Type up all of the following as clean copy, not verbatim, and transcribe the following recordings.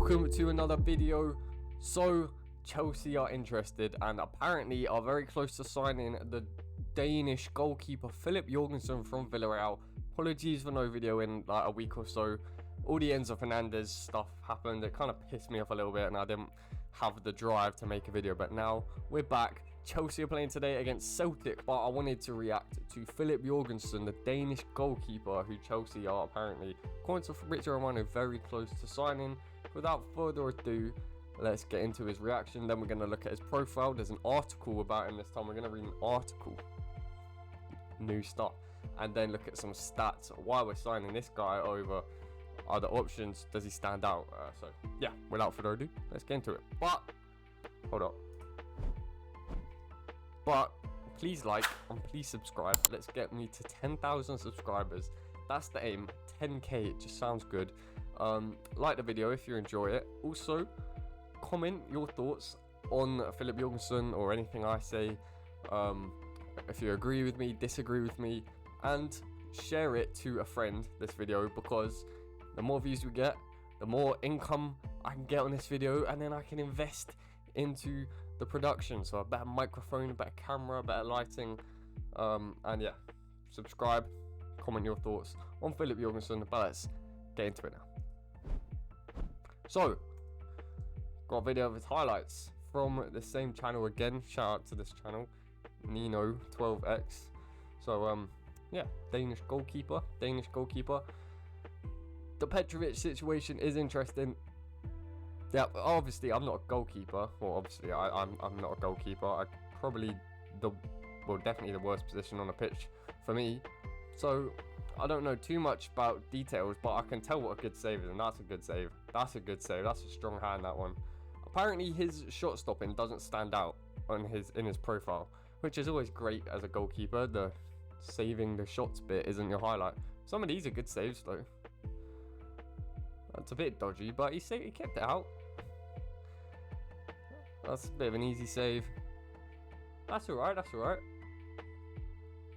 welcome to another video. So Chelsea are interested and apparently are very close to signing the Danish goalkeeper FILIP Jorgensen from Villarreal. Apologies for no video in like a week or so. All the Enzo Fernandez stuff happened. It kind of pissed me off a little bit and I didn't have the drive to make a video, but now we're back. Chelsea are playing today against Celtic, but I wanted to react to FILIP Jorgensen, the Danish goalkeeper who Chelsea are apparently, according to Fabrizio Romano, very close to signing. Without further ado, let's get into his reaction. Then we're going to look at his profile. There's an article about him this time. We're going to read an article. New stuff. And then look at some stats. Why we're signing this guy over other options. Does he stand out? So, yeah, without further ado, let's get into it. But, hold up. But, please like and please subscribe. Let's get me to 10,000 subscribers. That's the aim. 10k, it just sounds good. Like the video if you enjoy it. Also, comment your thoughts on FILIP Jorgensen or anything I say. If you agree with me, disagree with me, and share it to a friend, this video, because the more views we get, the more income I can get on this video, and then I can invest into the production. So a better microphone, a better camera, better lighting, and yeah, subscribe, comment your thoughts on FILIP Jorgensen. But let's get into it now. So, got a video of his highlights from the same channel again. Shout out to this channel, Nino12X. So yeah, Danish goalkeeper. The Petrovic situation is interesting. Yeah, obviously I'm not a goalkeeper. Well, obviously I'm not a goalkeeper. I probably definitely the worst position on the pitch for me. So I don't know too much about details, but I can tell what a good save is, and that's a good save. That's a good save. That's a strong hand, that one. Apparently his shot stopping doesn't stand out on in his profile, which is always great as a goalkeeper. The saving the shots bit isn't your highlight. Some of these are good saves though. That's a bit dodgy, but he kept it out. That's a bit of an easy save. That's alright, that's alright.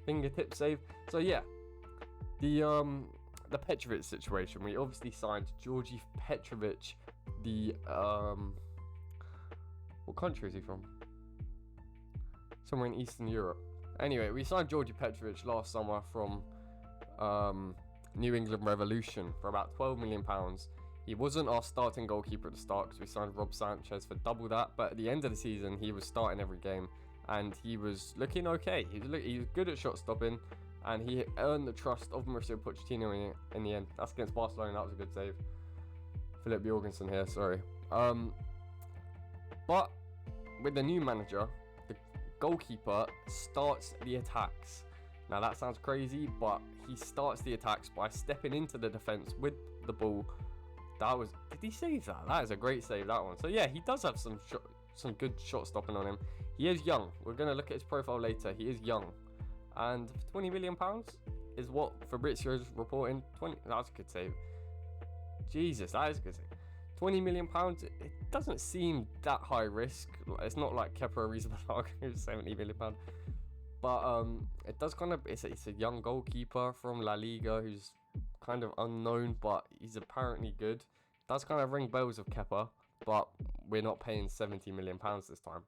Fingertip save. So yeah, the Petrovic situation. We obviously signed Georgi Petrovic. The what country is he from? Somewhere in Eastern Europe. Anyway, we signed Georgi Petrovic last summer from New England Revolution for about £12 million. He wasn't our starting goalkeeper at the start because we signed Rob Sanchez for double that, but at the end of the season he was starting every game and he was looking okay. He was good at shot stopping and he earned the trust of Mauricio Pochettino in the end. That's against Barcelona. That was a good save. FILIP Jorgensen here, sorry. But with the new manager, the goalkeeper starts the attacks. Now that sounds crazy, but he starts the attacks by stepping into the defense with the ball. Did he save that? That is a great save, that one. So yeah, he does have some good shot stopping on him. He is young. We're going to look at his profile later. He is young. And £20 million is what Fabrizio is reporting. That's a good save. Jesus, that is a good save. £20 million, it doesn't seem that high risk. It's not like Kepa Arrizabalaga, who's £70 million. But it does kind of, it's a young goalkeeper from La Liga who's kind of unknown, but he's apparently good. Does kind of ring bells of Kepa, but we're not paying £70 million this time.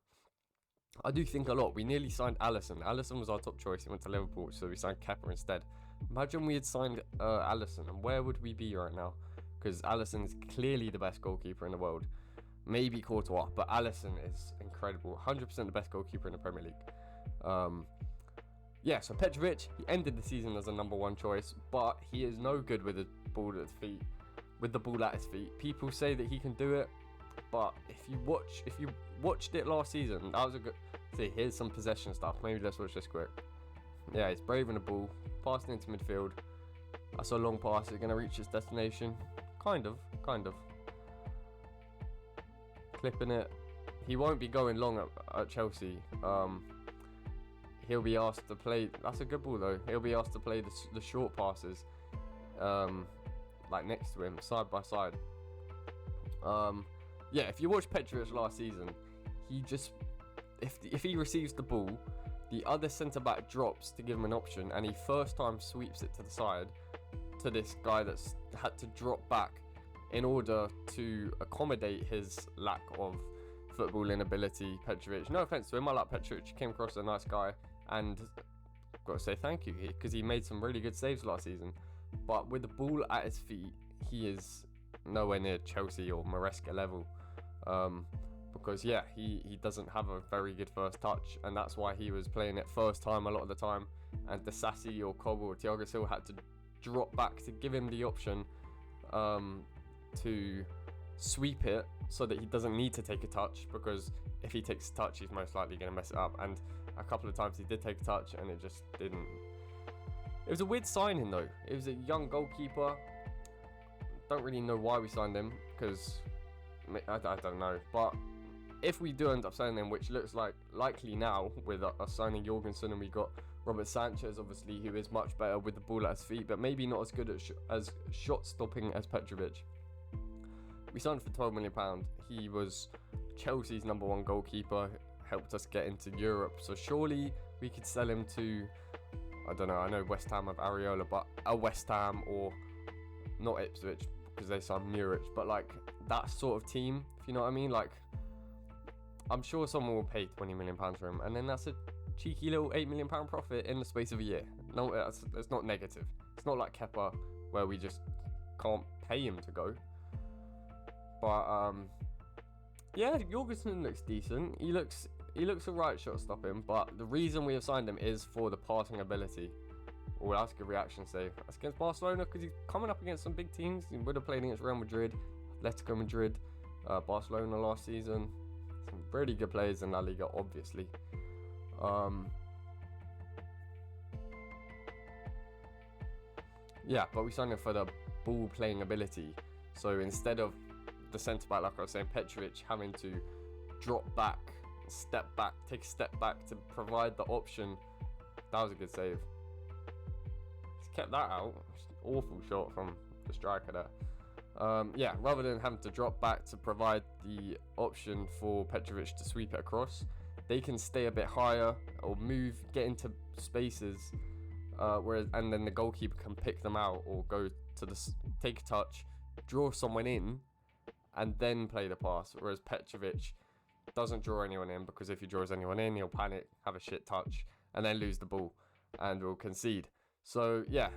I do think a lot. We nearly signed Alisson. Alisson was our top choice. He went to Liverpool, so we signed Kepa instead. Imagine we had signed Alisson, and where would we be right now? Because Alisson is clearly the best goalkeeper in the world. Maybe Courtois, but Alisson is incredible. 100% the best goalkeeper in the Premier League. Yeah, so Petrovic, he ended the season as a number one choice, but he is no good with the ball at his feet. With the ball at his feet, people say that he can do it, but if you watched it last season, that was a good. See, here's some possession stuff. Maybe let's watch this quick. Yeah, he's braving the ball, passing into midfield. That's a long pass. It's gonna reach its destination. Kind of. Clipping it. He won't be going long at Chelsea. He'll be asked to play. That's a good ball though. He'll be asked to play the short passes, like next to him, side by side. Yeah, if you watched Petrovic last season, he just if he receives the ball, the other centre back drops to give him an option, and he first time sweeps it to the side to this guy that's had to drop back in order to accommodate his lack of footballing ability. Petrovic, no offense to him, I like Petrovic, he came across as a nice guy, and I've got to say thank you, because he made some really good saves last season. But with the ball at his feet, he is nowhere near Chelsea or Maresca level. Because yeah, he doesn't have a very good first touch, and that's why he was playing it first time a lot of the time, and Disasi or Coble or Thiago Silva had to drop back to give him the option to sweep it, so that he doesn't need to take a touch, because if he takes a touch, he's most likely going to mess it up. And a couple of times he did take a touch, and it just didn't. It was a weird signing though. It was a young goalkeeper. Don't really know why we signed him, because I don't know. But if we do end up signing him, which looks like likely now with us signing Jorgensen, and we got Robert Sanchez, obviously, who is much better with the ball at his feet, but maybe not as good at as shot stopping as Petrovic. We signed for £12 million. He was Chelsea's #1 goalkeeper, helped us get into Europe. So surely we could sell him to, I don't know, I know West Ham have Areola, but a West Ham, or not Ipswich because they signed Muric, but like that sort of team, if you know what I mean. Like, I'm sure someone will pay £20 million for him, and then that's a cheeky little £8 million profit in the space of a year. No, that's not negative. It's not like Kepa, where we just can't pay him to go. But yeah, Jorgensen looks decent. He looks alright shot stopping, but the reason we have signed him is for the passing ability. Oh, that's a good reaction save. That's against Barcelona, because he's coming up against some big teams. He would have played against Real Madrid, Atletico Madrid, Barcelona last season. Some really good players in La Liga, obviously. Yeah, but we signed him for the ball playing ability. So instead of the centre back, like I was saying, Petrovic, having to drop back, step back, take a step back to provide the option. That was a good save. He's kept that out. Awful shot from the striker there. Yeah, rather than having to drop back to provide the option for Petrovic to sweep it across, they can stay a bit higher or move, get into spaces, and then the goalkeeper can pick them out, or go to take a touch, draw someone in, and then play the pass. Whereas Petrovic doesn't draw anyone in, because if he draws anyone in, he'll panic, have a shit touch, and then lose the ball, and will concede. So yeah,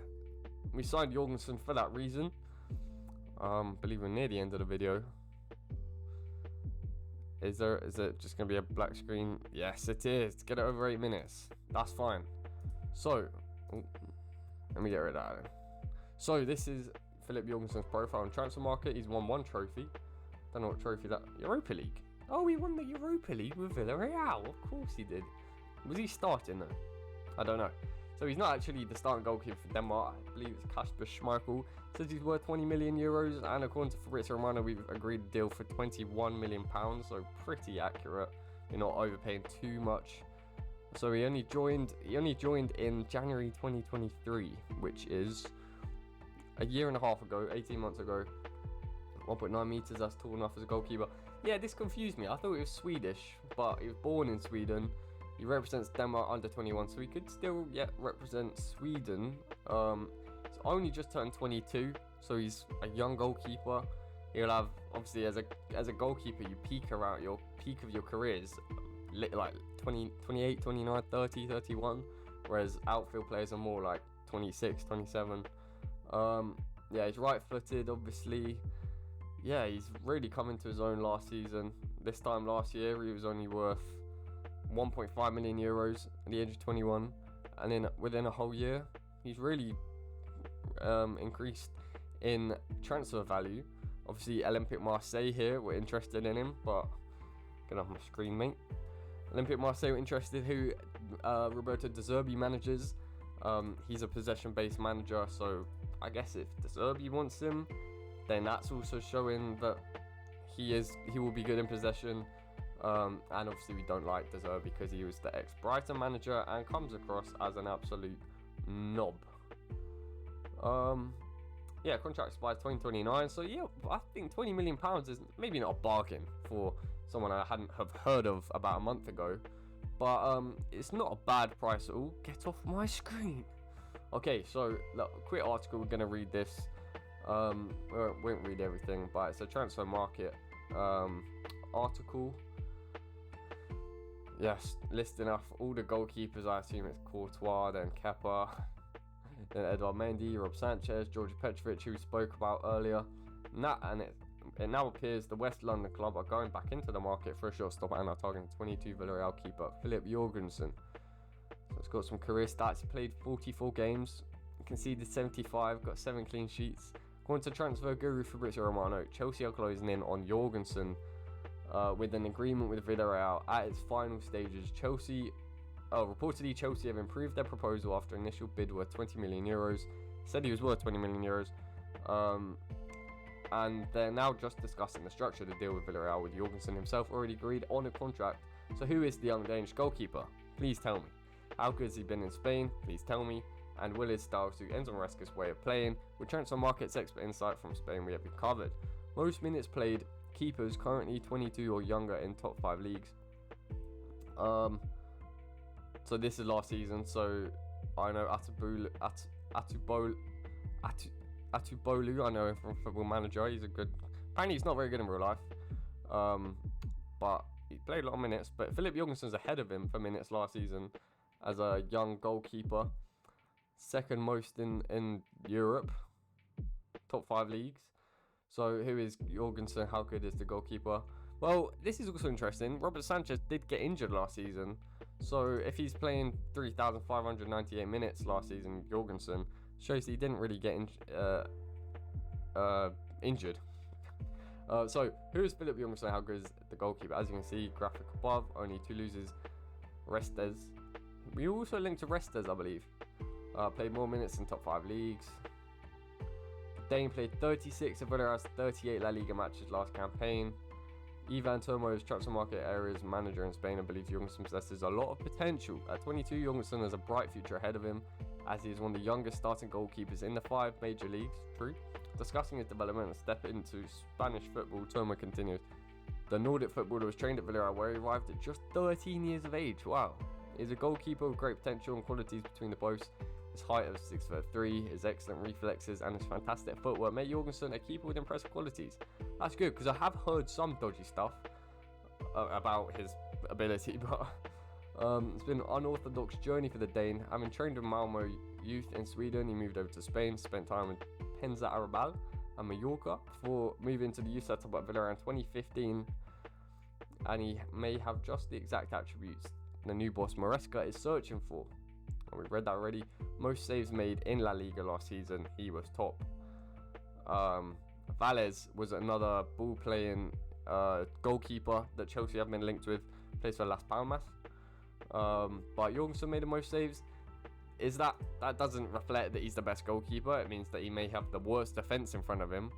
we signed Jorgensen for that reason. Believe we're near the end of the video. Is it just gonna be a black screen? Yes, it is. Get it over 8 minutes. That's fine. So let me get rid of that then. So this is FILIP Jorgensen's profile on Transfer Market. He's won 1 trophy. Don't know what trophy that. Europa League. Oh, he won the Europa League with Villarreal. Of course he did. Was he starting though? I don't know. So he's not actually the starting goalkeeper for Denmark. I believe it's Kasper Schmeichel. Says he's worth 20 million euros, and according to Fabrizio Romano, we've agreed a deal for 21 million pounds. So pretty accurate. You're not overpaying too much. So he only joined in January 2023, which is a year and a half ago, 18 months ago. 1.9 meters, that's tall enough as a goalkeeper. Yeah, this confused me. I thought he was Swedish, but he was born in Sweden. He represents Denmark under 21, so he could still represent Sweden. He's only just turned 22, so he's a young goalkeeper. He'll have, obviously, as a goalkeeper, you peak around your peak of your career is like 20, 28, 29, 30, 31, whereas outfield players are more like 26, 27. Yeah, he's right-footed, obviously. Yeah, he's really come into his own last season. This time last year, he was only worth 1.5 million euros at the age of 21, and then within a whole year, he's really increased in transfer value. Obviously, Olympique Marseille here were interested in him, but get off my screen, mate. Olympique Marseille were interested, who Roberto De Zerbi manages. He's a possession-based manager, so I guess if De Zerbi wants him, then that's also showing that he will be good in possession. And obviously we don't like De Zerbi because he was the ex-Brighton manager and comes across as an absolute knob. Yeah, contract expires 2029, so yeah, I think £20 million is maybe not a bargain for someone I hadn't have heard of about a month ago, but it's not a bad price at all. Get off my screen. Okay, so look, quick article, we're going to read this. We won't read everything, but it's a transfer market article. Yes, listing off all the goalkeepers. I assume it's Courtois, then Kepa, then Edouard Mendy, Rob Sanchez, Georgi Petrovic, who we spoke about earlier. It now appears the West London club are going back into the market for a shortstop and are targeting 22 Villarreal keeper FILIP Jorgensen. So it's got some career stats. He played 44 games, conceded 75, got 7 clean sheets. According to transfer guru Fabrizio Romano, Chelsea are closing in on Jorgensen with an agreement with Villarreal at its final stages. Reportedly Chelsea have improved their proposal after initial bid worth 20 million euros. Said he was worth 20 million euros. And they're now just discussing the structure of the deal with Villarreal, with Jorgensen himself already agreed on a contract. So who is the young Danish goalkeeper? Please tell me. How good has he been in Spain? Please tell me. And will his style suit Enzo Maresca's way of playing? With transfer markets expert insight from Spain, we have been covered. Most minutes played, keepers currently 22 or younger in top 5 leagues. So this is last season, so I know Atubolu, I know him from Football Manager. He's a good. Apparently, he's not very good in real life, but he played a lot of minutes. But FILIP Jorgensen's ahead of him for minutes last season as a young goalkeeper, second most in Europe, top 5 leagues. So who is Jorgensen? How good is the goalkeeper? Well, this is also interesting. Robert Sanchez did get injured last season, so if he's playing 3,598 minutes last season, Jorgensen shows he didn't really get injured. So who is FILIP Jorgensen? How good is the goalkeeper? As you can see, graphic above, only 2 losers. Restes. We also linked to Restes, I believe. Played more minutes in top 5 leagues. Dane played 36 of Villarreal's 38 La Liga matches last campaign. Ivan Termo's transfer market areas manager in Spain, I believe Jorgensen possesses a lot of potential. At 22, Jorgensen has a bright future ahead of him, as he is one of the youngest starting goalkeepers in the 5 major leagues. True. Discussing his development and step into Spanish football, Termo continues. The Nordic footballer was trained at Villarreal, where he arrived at just 13 years of age. Wow. He is a goalkeeper with great potential and qualities between the posts. His height of 6'3", his excellent reflexes, and his fantastic footwork make Jorgensen a keeper with impressive qualities. That's good, because I have heard some dodgy stuff about his ability, but it's been an unorthodox journey for the Dane. Having trained with Malmo youth in Sweden, he moved over to Spain, spent time with Penza Arabal and Mallorca before moving to the youth setup at Villarreal in 2015, and he may have just the exact attributes the new boss Maresca is searching for. And we read that already. Most saves made in La Liga last season, he was top. Valles was another ball-playing goalkeeper that Chelsea have been linked with, plays for Las Palmas. But Jorgensen made the most saves. That doesn't reflect that he's the best goalkeeper. It means that he may have the worst defence in front of him,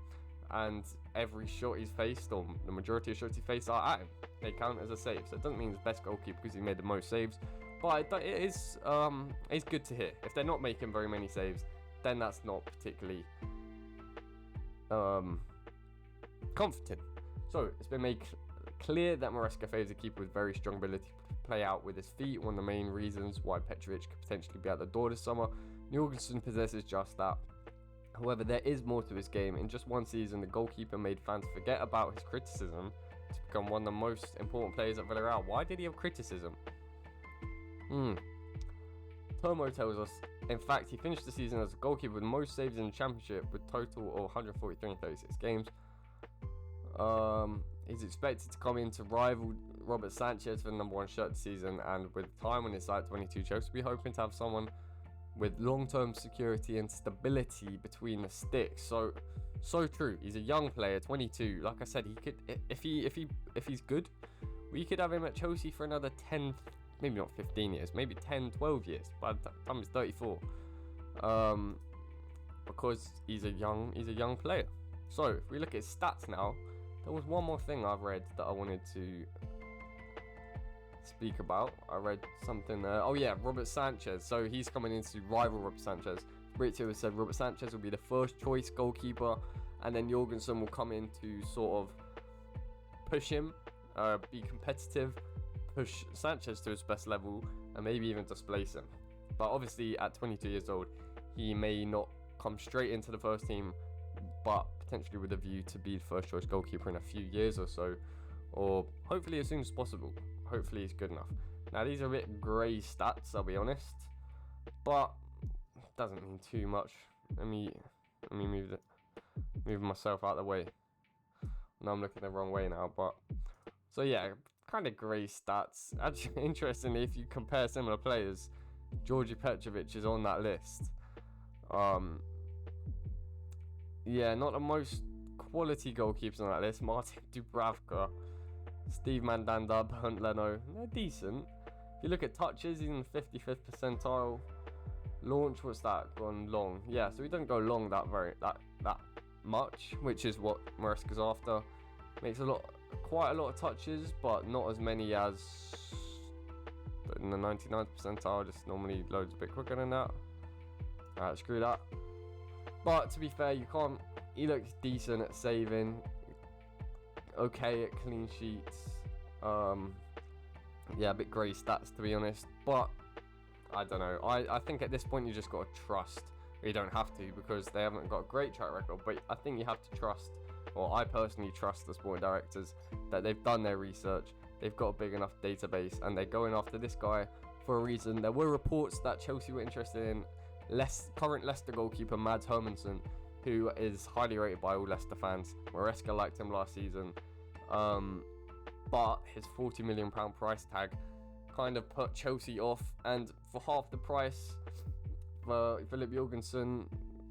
and every shot he's faced, or the majority of shots he faced, are at him. They count as a save. So it doesn't mean he's the best goalkeeper because he made the most saves. But it's good to hear. If they're not making very many saves, then that's not particularly comforting. So it's been made clear that Maresca favours a keeper with very strong ability to play out with his feet. One of the main reasons why Petrovic could potentially be out the door this summer. Jorgensen possesses just that. However, there is more to his game. In just one season, the goalkeeper made fans forget about his criticism to become one of the most important players at Villarreal. Why did he have criticism? Termo tells us, in fact, he finished the season as a goalkeeper with most saves in the championship with total of 143 in 36 games. He's expected to come in to rival Robert Sanchez for the #1 shirt this season, and with time on his side at 22, Chelsea will be hoping to have someone with long-term security and stability between the sticks. So true. He's a young player, 22. Like I said, he could, if he's good, we could have him at Chelsea for another 10, maybe not 15 years, maybe 10, 12 years. By the time he's 34, because he's a young player. So if we look at his stats now, there was one more thing I've read that I wanted to speak about. I read something there. Oh yeah, Robert Sanchez. So he's coming in to rival Robert Sanchez. Brizio has said Robert Sanchez will be the first choice goalkeeper, and then Jorgensen will come in to sort of push him, be competitive, push Sanchez to his best level, and maybe even displace him. But obviously at 22 years old, he may not come straight into the first team but potentially with a view to be the first choice goalkeeper in a few years or so, or hopefully as soon as possible. Hopefully he's good enough. Now these are a bit grey stats, I'll be honest, but doesn't mean too much. Let me move myself out of the way. Now I'm looking the wrong way now, but so yeah, kind of grey stats. Actually, interestingly, if you compare similar players, Georgi Petrovic is on that list. Yeah, not the most quality goalkeepers on that list. Martin Dubravka, Steve Mandanda, Bernd Leno, they're decent. If you look at touches, he's in the 55th percentile. Launch, what's that? Gone long. Yeah, so he doesn't go long that much, which is what Maresca's after. Makes quite a lot of touches, but not as many as in the 99th percentile. Just normally loads a bit quicker than that. Alright, screw that. But to be fair, he looks decent at saving, okay at clean sheets. Yeah, a bit grey stats to be honest, but I don't know. I think at this point you just got to trust. You don't have to, because they haven't got a great track record, but I think you have to trust, or I personally trust the sporting directors, that they've done their research, they've got a big enough database, and they're going after this guy for a reason. There were reports that Chelsea were interested in current Leicester goalkeeper Mads Hermansen, who is highly rated by all Leicester fans. Maresca liked him last season, but his £40 million price tag kind of put Chelsea off, and for half the price for FILIP Jorgensen,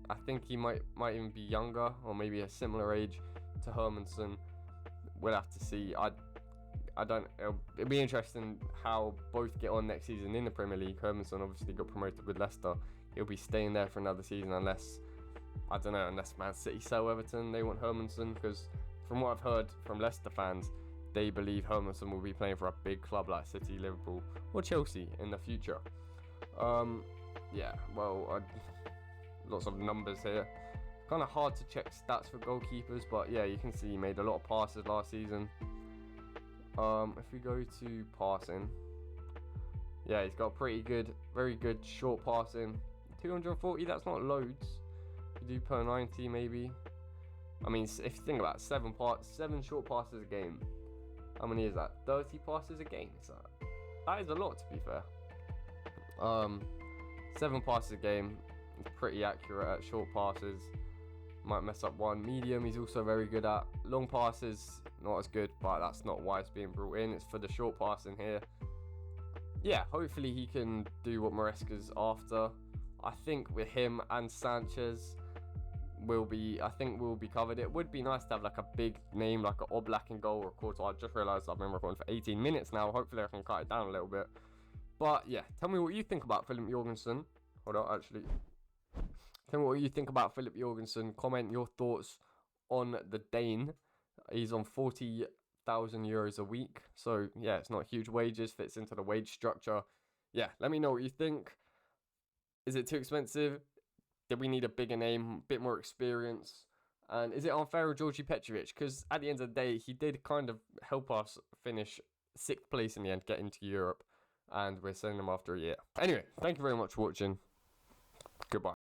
I think he might even be younger, or maybe a similar age to Hermansen. We'll have to see. It'll be interesting how both get on next season in the Premier League. Hermansen obviously got promoted with Leicester. He'll be staying there for another season unless Man City sell Everton. They want Hermansen, because from what I've heard from Leicester fans, they believe Hermansen will be playing for a big club like City, Liverpool, or Chelsea in the future. Yeah, well, lots of numbers here. Kind of hard to check stats for goalkeepers, but yeah, you can see he made a lot of passes last season. If we go to passing, yeah, he's got very good short passing. 240, that's not loads. You do per 90 maybe. I mean, if you think about it, 7 short passes a game. How many is that? 30 passes a game. So that is a lot, to be fair. 7 passes a game. He's pretty accurate at short passes. Might mess up one. Medium, he's also very good at. Long passes, not as good, but that's not why it's being brought in. It's for the short passing here. Yeah, hopefully he can do what Maresca's after. I think with him and Sanchez, we'll be covered. It would be nice to have like a big name, like an Oblak in goal or Courtois. I just realised I've been recording for 18 minutes now. Hopefully I can cut it down a little bit. But yeah, tell me what you think about FILIP Jorgensen. Hold on, actually. Tell me what you think about FILIP Jorgensen. Comment your thoughts on the Dane. He's on €40,000 a week. So yeah, it's not huge wages, fits into the wage structure. Yeah, let me know what you think. Is it too expensive? Did we need a bigger name, a bit more experience? And is it unfair with Georgi Petrovic? Because at the end of the day, he did kind of help us finish 6th place in the end, get into Europe. And we're sending him after a year. Anyway, thank you very much for watching. Goodbye.